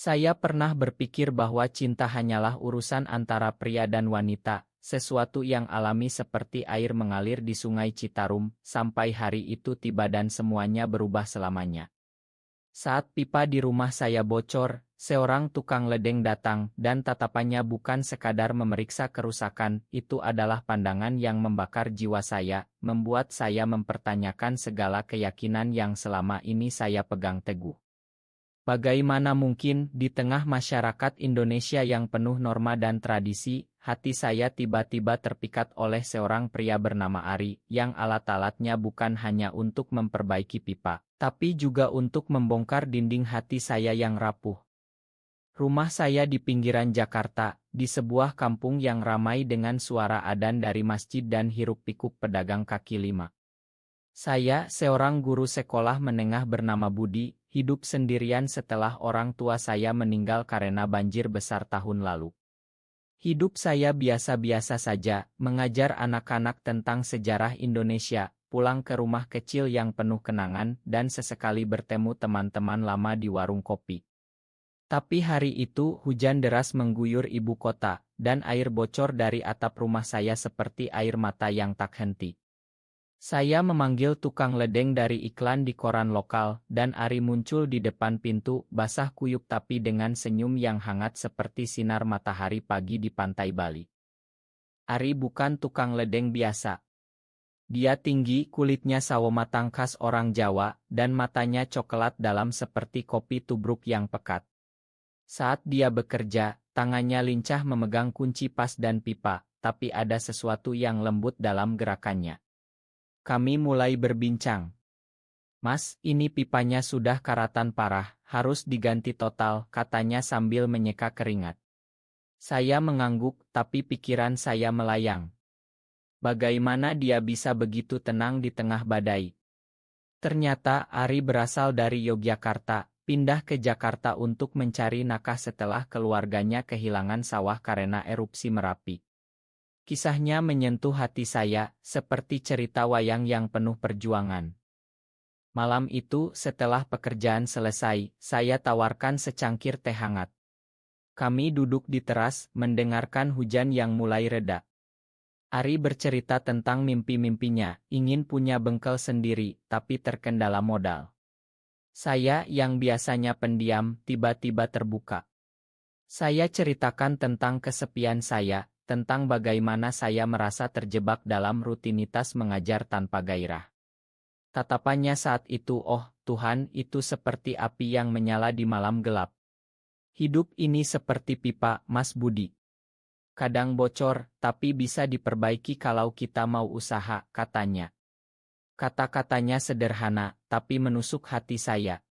Saya pernah berpikir bahwa cinta hanyalah urusan antara pria dan wanita, sesuatu yang alami seperti air mengalir di Sungai Citarum, sampai hari itu tiba dan semuanya berubah selamanya. Saat pipa di rumah saya bocor, seorang tukang ledeng datang, dan tatapannya bukan sekadar memeriksa kerusakan, itu adalah pandangan yang membakar jiwa saya, membuat saya mempertanyakan segala keyakinan yang selama ini saya pegang teguh. Bagaimana mungkin, di tengah masyarakat Indonesia yang penuh norma dan tradisi, hati saya tiba-tiba terpikat oleh seorang pria bernama Ari, yang alat-alatnya bukan hanya untuk memperbaiki pipa, tapi juga untuk membongkar dinding hati saya yang rapuh. Rumah saya di pinggiran Jakarta, di sebuah kampung yang ramai dengan suara adzan dari masjid dan hiruk-pikuk pedagang kaki lima. Saya, seorang guru sekolah menengah bernama Budi, hidup sendirian setelah orang tua saya meninggal karena banjir besar tahun lalu. Hidup saya biasa-biasa saja, mengajar anak-anak tentang sejarah Indonesia, pulang ke rumah kecil yang penuh kenangan, dan sesekali bertemu teman-teman lama di warung kopi. Tapi hari itu hujan deras mengguyur ibu kota, dan air bocor dari atap rumah saya seperti air mata yang tak henti. Saya memanggil tukang ledeng dari iklan di koran lokal, dan Ari muncul di depan pintu, basah kuyup tapi dengan senyum yang hangat seperti sinar matahari pagi di pantai Bali. Ari bukan tukang ledeng biasa. Dia tinggi, kulitnya sawo matang khas orang Jawa, dan matanya coklat dalam seperti kopi tubruk yang pekat. Saat dia bekerja, tangannya lincah memegang kunci pas dan pipa, tapi ada sesuatu yang lembut dalam gerakannya. Kami mulai berbincang. "Mas, ini pipanya sudah karatan parah, harus diganti total," katanya sambil menyeka keringat. Saya mengangguk, tapi pikiran saya melayang. Bagaimana dia bisa begitu tenang di tengah badai? Ternyata Ari berasal dari Yogyakarta, pindah ke Jakarta untuk mencari nafkah setelah keluarganya kehilangan sawah karena erupsi Merapi. Kisahnya menyentuh hati saya, seperti cerita wayang yang penuh perjuangan. Malam itu, setelah pekerjaan selesai, saya tawarkan secangkir teh hangat. Kami duduk di teras, mendengarkan hujan yang mulai reda. Ari bercerita tentang mimpi-mimpinya, ingin punya bengkel sendiri, tapi terkendala modal. Saya, yang biasanya pendiam, tiba-tiba terbuka. Saya ceritakan tentang kesepian saya, tentang bagaimana saya merasa terjebak dalam rutinitas mengajar tanpa gairah. Tatapannya saat itu, "Oh, Tuhan, itu seperti api yang menyala di malam gelap. Hidup ini seperti pipa, Mas Budi. Kadang bocor, tapi bisa diperbaiki kalau kita mau usaha," katanya. Kata-katanya sederhana, tapi menusuk hati saya.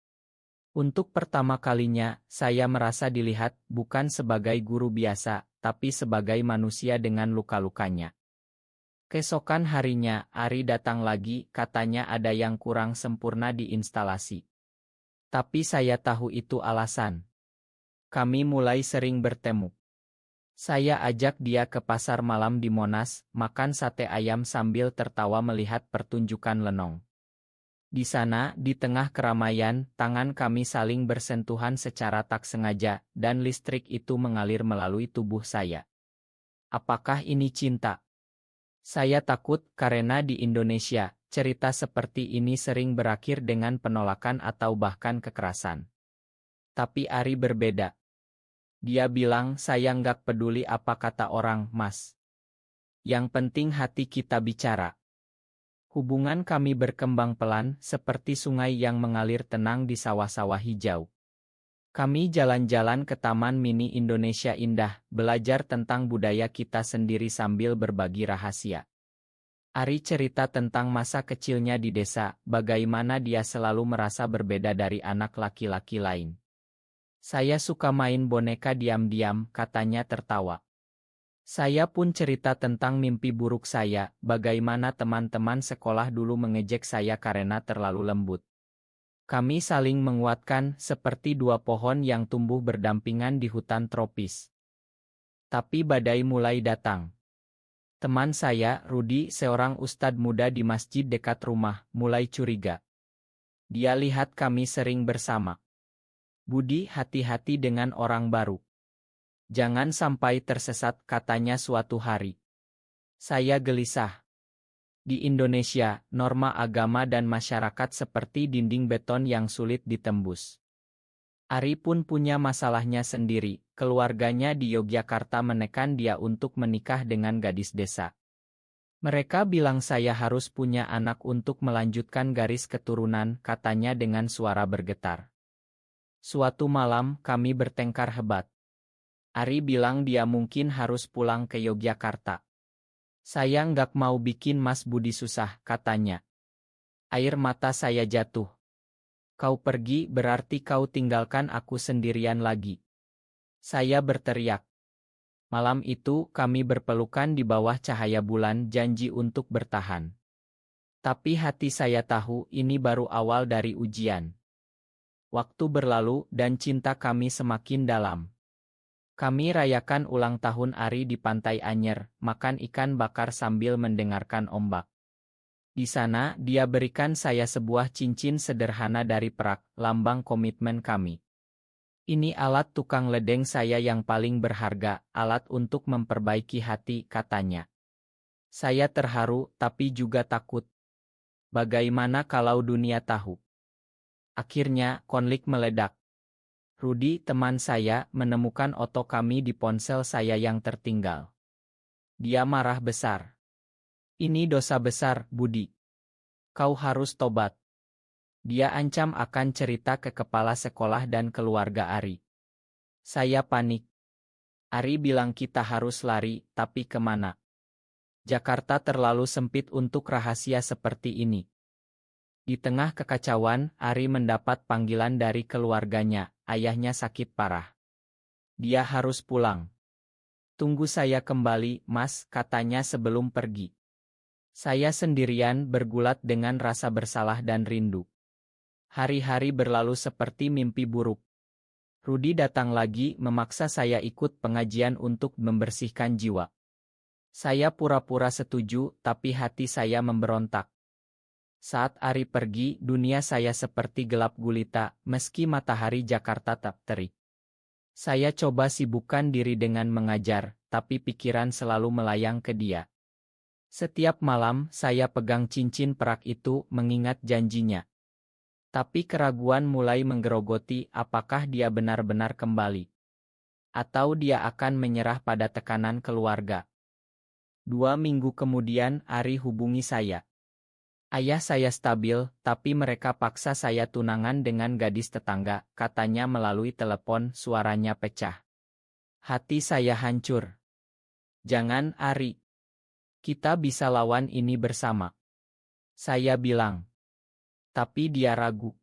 Untuk pertama kalinya, saya merasa dilihat, bukan sebagai guru biasa, tapi sebagai manusia dengan luka-lukanya. Keesokan harinya, Ari datang lagi, katanya ada yang kurang sempurna di instalasi. Tapi saya tahu itu alasan. Kami mulai sering bertemu. Saya ajak dia ke pasar malam di Monas, makan sate ayam sambil tertawa melihat pertunjukan lenong. Di sana, di tengah keramaian, tangan kami saling bersentuhan secara tak sengaja, dan listrik itu mengalir melalui tubuh saya. Apakah ini cinta? Saya takut, karena di Indonesia, cerita seperti ini sering berakhir dengan penolakan atau bahkan kekerasan. Tapi Ari berbeda. Dia bilang, "Saya nggak peduli apa kata orang, Mas. Yang penting hati kita bicara." Hubungan kami berkembang pelan, seperti sungai yang mengalir tenang di sawah-sawah hijau. Kami jalan-jalan ke Taman Mini Indonesia Indah, belajar tentang budaya kita sendiri sambil berbagi rahasia. Ari cerita tentang masa kecilnya di desa, bagaimana dia selalu merasa berbeda dari anak laki-laki lain. "Saya suka main boneka diam-diam," katanya tertawa. Saya pun cerita tentang mimpi buruk saya, bagaimana teman-teman sekolah dulu mengejek saya karena terlalu lembut. Kami saling menguatkan, seperti dua pohon yang tumbuh berdampingan di hutan tropis. Tapi badai mulai datang. Teman saya, Rudi, seorang ustadz muda di masjid dekat rumah, mulai curiga. Dia lihat kami sering bersama. Budi, hati-hati dengan orang baru. Jangan sampai tersesat, katanya suatu hari. Saya gelisah. Di Indonesia, norma agama dan masyarakat seperti dinding beton yang sulit ditembus. Ari pun punya masalahnya sendiri. Keluarganya di Yogyakarta menekan dia untuk menikah dengan gadis desa. Mereka bilang saya harus punya anak untuk melanjutkan garis keturunan, katanya dengan suara bergetar. Suatu malam, kami bertengkar hebat. Ari bilang dia mungkin harus pulang ke Yogyakarta. Saya nggak mau bikin Mas Budi susah, katanya. Air mata saya jatuh. Kau pergi berarti kau tinggalkan aku sendirian lagi. Saya berteriak. Malam itu kami berpelukan di bawah cahaya bulan, janji untuk bertahan. Tapi hati saya tahu ini baru awal dari ujian. Waktu berlalu dan cinta kami semakin dalam. Kami rayakan ulang tahun Ari di Pantai Anyer, makan ikan bakar sambil mendengarkan ombak. Di sana, dia berikan saya sebuah cincin sederhana dari perak, lambang komitmen kami. Ini alat tukang ledeng saya yang paling berharga, alat untuk memperbaiki hati, katanya. Saya terharu, tapi juga takut. Bagaimana kalau dunia tahu? Akhirnya, konflik meledak. Rudi, teman saya, menemukan foto kami di ponsel saya yang tertinggal. Dia marah besar. Ini dosa besar, Budi. Kau harus tobat. Dia ancam akan cerita ke kepala sekolah dan keluarga Ari. Saya panik. Ari bilang kita harus lari, tapi kemana? Jakarta terlalu sempit untuk rahasia seperti ini. Di tengah kekacauan, Ari mendapat panggilan dari keluarganya, ayahnya sakit parah. Dia harus pulang. Tunggu saya kembali, Mas, katanya sebelum pergi. Saya sendirian bergulat dengan rasa bersalah dan rindu. Hari-hari berlalu seperti mimpi buruk. Rudi datang lagi memaksa saya ikut pengajian untuk membersihkan jiwa. Saya pura-pura setuju, tapi hati saya memberontak. Saat Ari pergi, dunia saya seperti gelap gulita, meski matahari Jakarta tak terik. Saya coba sibukkan diri dengan mengajar, tapi pikiran selalu melayang ke dia. Setiap malam, saya pegang cincin perak itu mengingat janjinya. Tapi keraguan mulai menggerogoti apakah dia benar-benar kembali. Atau dia akan menyerah pada tekanan keluarga. 2 minggu kemudian, Ari hubungi saya. Ayah saya stabil, tapi mereka paksa saya tunangan dengan gadis tetangga, katanya melalui telepon, suaranya pecah. Hati saya hancur. Jangan, Ari. Kita bisa lawan ini bersama. Saya bilang. Tapi dia ragu.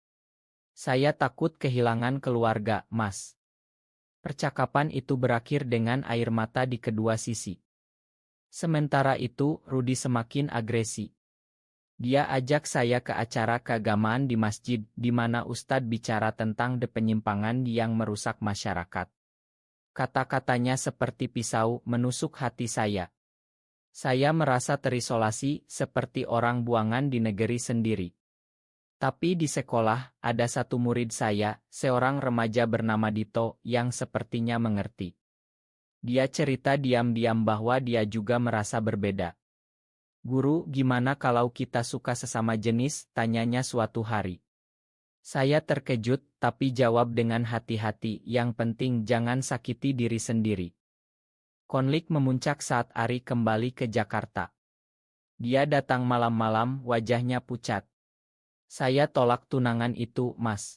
Saya takut kehilangan keluarga, Mas. Percakapan itu berakhir dengan air mata di kedua sisi. Sementara itu, Rudi semakin agresi. Dia ajak saya ke acara keagamaan di masjid, di mana Ustadz bicara tentang penyimpangan yang merusak masyarakat. Kata-katanya seperti pisau menusuk hati saya. Saya merasa terisolasi, seperti orang buangan di negeri sendiri. Tapi di sekolah, ada satu murid saya, seorang remaja bernama Dito, yang sepertinya mengerti. Dia cerita diam-diam bahwa dia juga merasa berbeda. Guru, gimana kalau kita suka sesama jenis? Tanyanya suatu hari. Saya terkejut, tapi jawab dengan hati-hati, yang penting jangan sakiti diri sendiri. Konflik memuncak saat Ari kembali ke Jakarta. Dia datang malam-malam, wajahnya pucat. Saya tolak tunangan itu, Mas.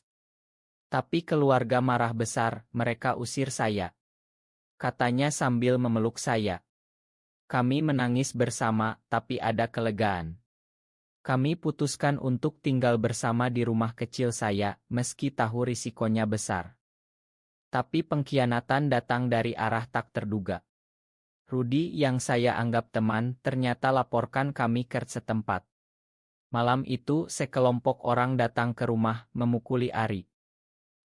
Tapi keluarga marah besar, mereka usir saya. Katanya sambil memeluk saya. Kami menangis bersama, tapi ada kelegaan. Kami putuskan untuk tinggal bersama di rumah kecil saya, meski tahu risikonya besar. Tapi pengkhianatan datang dari arah tak terduga. Rudi yang saya anggap teman ternyata laporkan kami ke setempat. Malam itu sekelompok orang datang ke rumah memukuli Ari.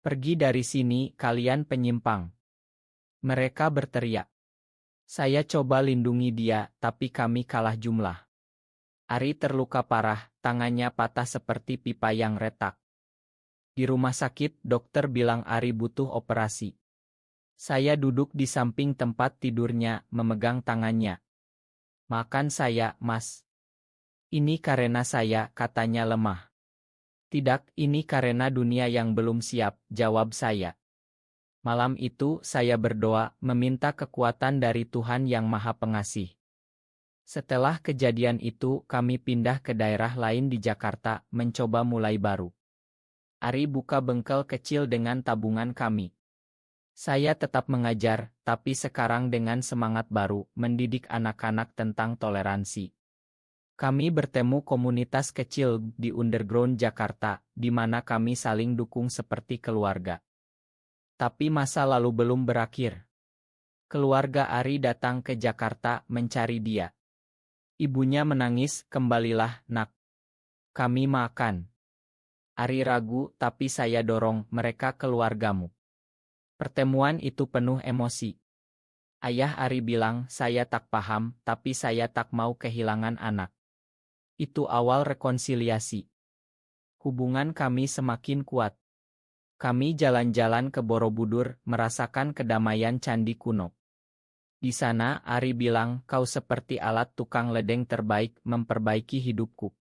Pergi dari sini, kalian penyimpang. Mereka berteriak. Saya coba lindungi dia, tapi kami kalah jumlah. Ari terluka parah, tangannya patah seperti pipa yang retak. Di rumah sakit, dokter bilang Ari butuh operasi. Saya duduk di samping tempat tidurnya, memegang tangannya. Makan saya, Mas. Ini karena saya, katanya lemah. Tidak, ini karena dunia yang belum siap, jawab saya. Malam itu, saya berdoa, meminta kekuatan dari Tuhan Yang Maha Pengasih. Setelah kejadian itu, kami pindah ke daerah lain di Jakarta, mencoba mulai baru. Ari buka bengkel kecil dengan tabungan kami. Saya tetap mengajar, tapi sekarang dengan semangat baru, mendidik anak-anak tentang toleransi. Kami bertemu komunitas kecil di Underground Jakarta, di mana kami saling dukung seperti keluarga. Tapi masa lalu belum berakhir. Keluarga Ari datang ke Jakarta mencari dia. Ibunya menangis, "Kembalilah, nak. Kami makan." Ari ragu, tapi saya dorong, "Mereka keluargamu." Pertemuan itu penuh emosi. Ayah Ari bilang, "Saya tak paham, tapi saya tak mau kehilangan anak." Itu awal rekonsiliasi. Hubungan kami semakin kuat. Kami jalan-jalan ke Borobudur, merasakan kedamaian candi kuno. Di sana, Ari bilang, "Kau seperti alat tukang ledeng terbaik, memperbaiki hidupku."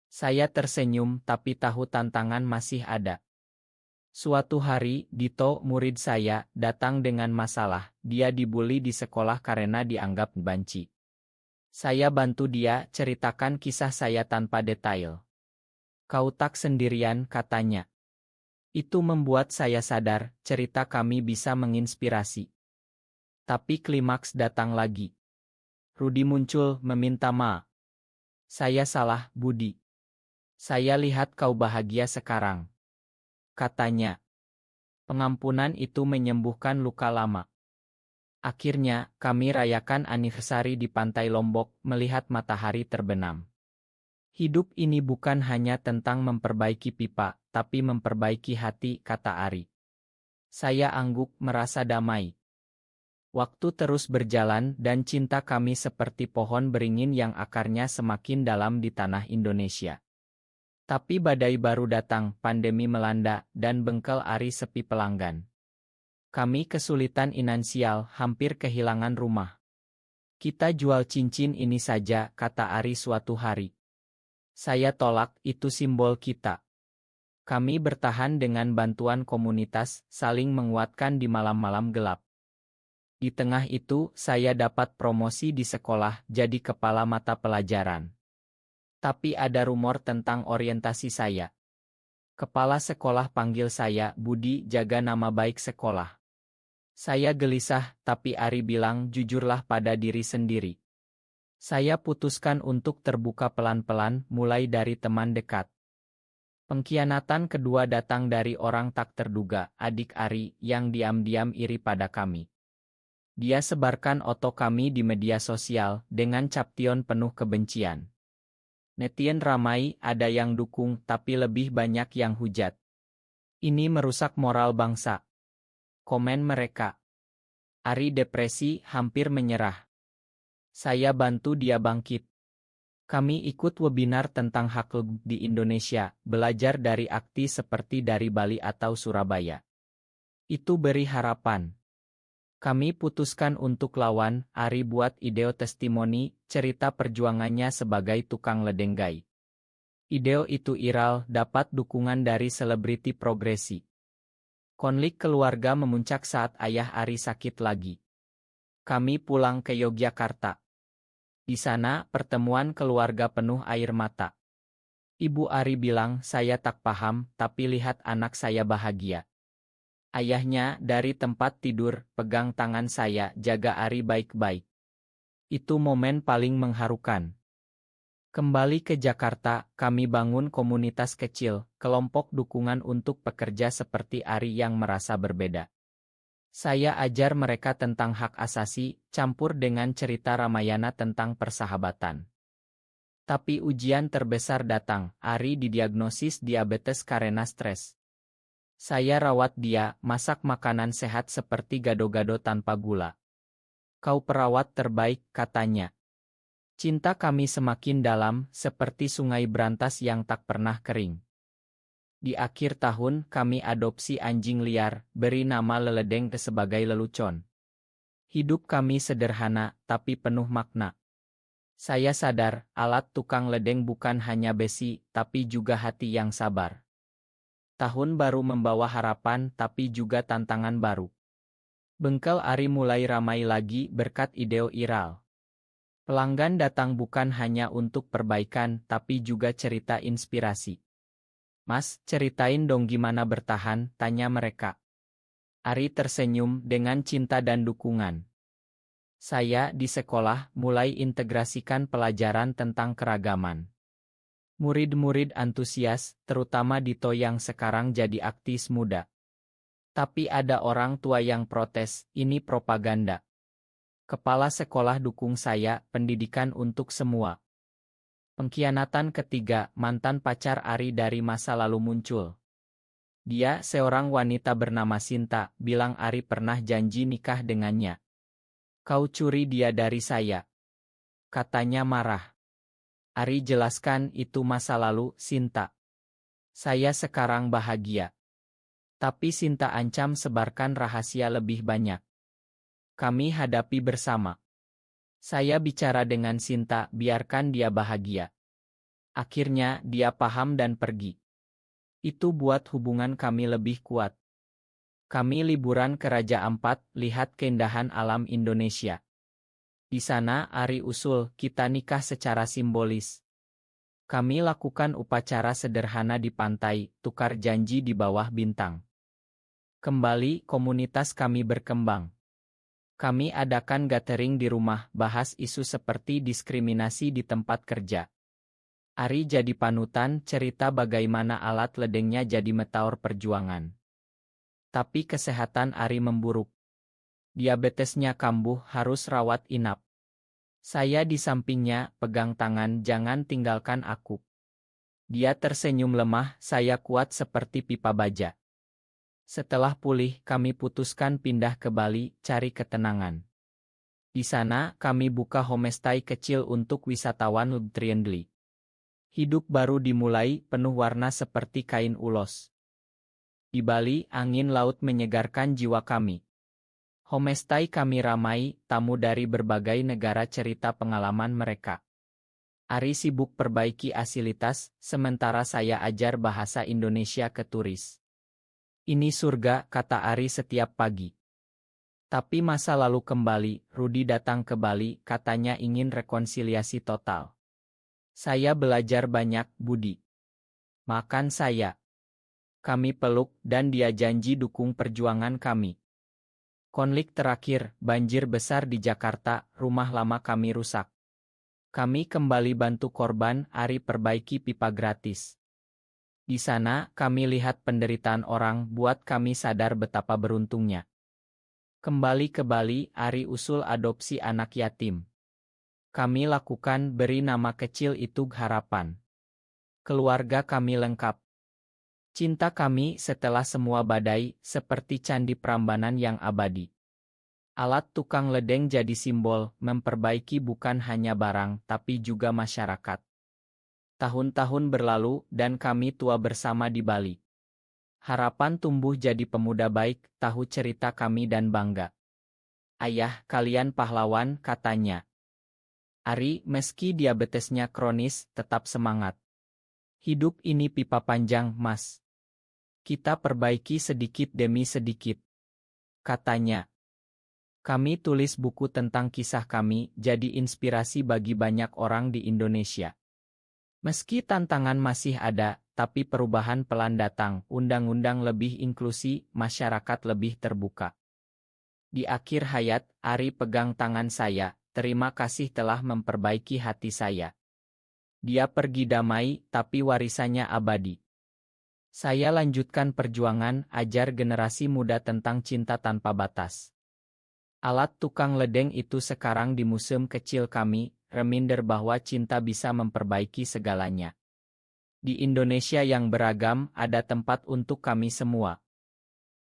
Saya tersenyum, tapi tahu tantangan masih ada. Suatu hari, Dito, murid saya, datang dengan masalah. Dia dibully di sekolah karena dianggap banci. Saya bantu dia, ceritakan kisah saya tanpa detail. "Kau tak sendirian," katanya. Itu membuat saya sadar, cerita kami bisa menginspirasi. Tapi klimaks datang lagi. Rudi muncul, meminta maaf. "Saya salah, Budi. Saya lihat kau bahagia sekarang," katanya. Pengampunan itu menyembuhkan luka lama. Akhirnya, kami rayakan anniversary di pantai Lombok, melihat matahari terbenam. Hidup ini bukan hanya tentang memperbaiki pipa, tapi memperbaiki hati, kata Ari. Saya angguk, merasa damai. Waktu terus berjalan dan cinta kami seperti pohon beringin yang akarnya semakin dalam di tanah Indonesia. Tapi badai baru datang, pandemi melanda, dan bengkel Ari sepi pelanggan. Kami kesulitan finansial, hampir kehilangan rumah. "Kita jual cincin ini saja," kata Ari suatu hari. Saya tolak, "Itu simbol kita." Kami bertahan dengan bantuan komunitas, saling menguatkan di malam-malam gelap. Di tengah itu, saya dapat promosi di sekolah, jadi kepala mata pelajaran. Tapi ada rumor tentang orientasi saya. Kepala sekolah panggil saya, "Budi, jaga nama baik sekolah." Saya gelisah, tapi Ari bilang, "Jujurlah pada diri sendiri." Saya putuskan untuk terbuka pelan-pelan, mulai dari teman dekat. Pengkhianatan kedua datang dari orang tak terduga, adik Ari, yang diam-diam iri pada kami. Dia sebarkan foto kami di media sosial, dengan caption penuh kebencian. Netizen ramai, ada yang dukung, tapi lebih banyak yang hujat. "Ini merusak moral bangsa," komen mereka. Ari depresi, hampir menyerah. Saya bantu dia bangkit. Kami ikut webinar tentang hak LGBT di Indonesia, belajar dari akti seperti dari Bali atau Surabaya. Itu beri harapan. Kami putuskan untuk lawan, Ari buat video testimoni, cerita perjuangannya sebagai tukang ledenggai. Video itu viral, dapat dukungan dari selebriti progresi. Konflik keluarga memuncak saat ayah Ari sakit lagi. Kami pulang ke Yogyakarta. Di sana, pertemuan keluarga penuh air mata. Ibu Ari bilang, "Saya tak paham, tapi lihat anak saya bahagia." Ayahnya, dari tempat tidur, pegang tangan saya, "Jaga Ari baik-baik." Itu momen paling mengharukan. Kembali ke Jakarta, kami bangun komunitas kecil, kelompok dukungan untuk pekerja seperti Ari yang merasa berbeda. Saya ajar mereka tentang hak asasi, campur dengan cerita Ramayana tentang persahabatan. Tapi ujian terbesar datang, Ari didiagnosis diabetes karena stres. Saya rawat dia, masak makanan sehat seperti gado-gado tanpa gula. "Kau perawat terbaik," katanya. Cinta kami semakin dalam, seperti sungai berantas yang tak pernah kering. Di akhir tahun, kami adopsi anjing liar, beri nama Leledeng sebagai lelucon. Hidup kami sederhana, tapi penuh makna. Saya sadar, alat tukang ledeng bukan hanya besi, tapi juga hati yang sabar. Tahun baru membawa harapan, tapi juga tantangan baru. Bengkel Ari mulai ramai lagi berkat ide viral. Pelanggan datang bukan hanya untuk perbaikan, tapi juga cerita inspirasi. "Mas, ceritain dong gimana bertahan," tanya mereka. Ari tersenyum dengan cinta dan dukungan. "Saya di sekolah mulai integrasikan pelajaran tentang keragaman. Murid-murid antusias, terutama Dito yang sekarang jadi aktivis muda. Tapi ada orang tua yang protes, ini propaganda. Kepala sekolah dukung saya, pendidikan untuk semua." Pengkhianatan ketiga, mantan pacar Ari dari masa lalu muncul. Dia, seorang wanita bernama Sinta, bilang Ari pernah janji nikah dengannya. "Kau curi dia dari saya," katanya marah. Ari jelaskan itu masa lalu, Sinta. "Saya sekarang bahagia." Tapi Sinta ancam sebarkan rahasia lebih banyak. Kami hadapi bersama. Saya bicara dengan Sinta, biarkan dia bahagia. Akhirnya, dia paham dan pergi. Itu buat hubungan kami lebih kuat. Kami liburan ke Raja Ampat, lihat keindahan alam Indonesia. Di sana, Ari usul, kita nikah secara simbolis. Kami lakukan upacara sederhana di pantai, tukar janji di bawah bintang. Kembali, komunitas kami berkembang. Kami adakan gathering di rumah, bahas isu seperti diskriminasi di tempat kerja. Ari jadi panutan, cerita bagaimana alat ledengnya jadi meteor perjuangan. Tapi kesehatan Ari memburuk. Diabetesnya kambuh, harus rawat inap. Saya di sampingnya, pegang tangan, jangan tinggalkan aku. Dia tersenyum lemah, saya kuat seperti pipa baja. Setelah pulih, kami putuskan pindah ke Bali, cari ketenangan. Di sana, kami buka homestay kecil untuk wisatawan friendly. Hidup baru dimulai, penuh warna seperti kain ulos. Di Bali, angin laut menyegarkan jiwa kami. Homestay kami ramai, tamu dari berbagai negara cerita pengalaman mereka. Ari sibuk perbaiki asilitas, sementara saya ajar bahasa Indonesia ke turis. "Ini surga," kata Ari setiap pagi. Tapi masa lalu kembali, Rudi datang ke Bali, katanya ingin rekonsiliasi total. "Saya belajar banyak, Budi." Makan saya. Kami peluk, dan dia janji dukung perjuangan kami. Konflik terakhir, banjir besar di Jakarta, rumah lama kami rusak. Kami kembali bantu korban, Ari perbaiki pipa gratis. Di sana, kami lihat penderitaan orang, buat kami sadar betapa beruntungnya. Kembali ke Bali, Ari usul adopsi anak yatim. Kami lakukan, beri nama kecil itu Harapan. Keluarga kami lengkap. Cinta kami setelah semua badai, seperti candi Prambanan yang abadi. Alat tukang ledeng jadi simbol, memperbaiki bukan hanya barang, tapi juga masyarakat. Tahun-tahun berlalu, dan kami tua bersama di Bali. Harapan tumbuh jadi pemuda baik, tahu cerita kami dan bangga. "Ayah, kalian pahlawan," katanya. Ari, meski diabetesnya kronis, tetap semangat. "Hidup ini pipa panjang, Mas. Kita perbaiki sedikit demi sedikit," katanya. Kami tulis buku tentang kisah kami, jadi inspirasi bagi banyak orang di Indonesia. Meski tantangan masih ada, tapi perubahan pelan datang, undang-undang lebih inklusi, masyarakat lebih terbuka. Di akhir hayat, Ari pegang tangan saya, terima kasih telah memperbaiki hati saya. Dia pergi damai, tapi warisannya abadi. Saya lanjutkan perjuangan, ajar generasi muda tentang cinta tanpa batas. Alat tukang ledeng itu sekarang di museum kecil kami, reminder bahwa cinta bisa memperbaiki segalanya. Di Indonesia yang beragam, ada tempat untuk kami semua.